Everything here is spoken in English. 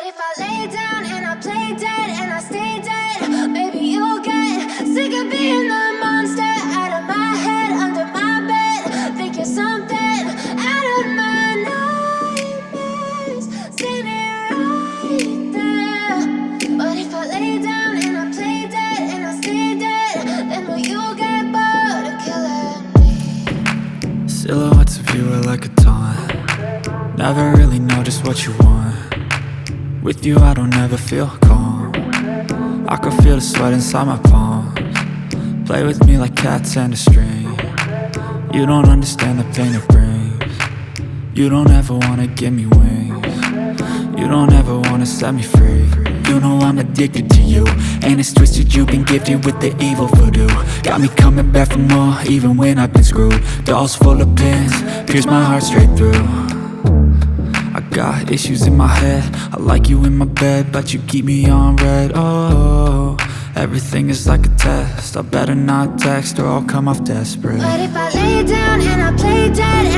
if I lay down and I play dead and I stay dead, maybe you'll get sick of being the monster out of my head, under my bed. Think you're something out of my nightmares, standing right there. But if I lay down and I play dead and I stay dead, then will you get bored of killing me? Silhouettes of you are like a taunt. Never really know just what you want. With you I don't ever feel calm. I can feel the sweat inside my palms. Play with me like cats and a string. You don't understand the pain it brings. You don't ever wanna give me wings. You don't ever wanna set me free. You know I'm addicted to you, and it's twisted, you've been gifted with the evil voodoo. Got me coming back for more, even when I've been screwed. Dolls full of pins, pierce my heart straight through. I got issues in my head, I like you in my bed, but you keep me on red. Oh, everything is like a test, I better not text or I'll come off desperate. But if I lay down and I play dead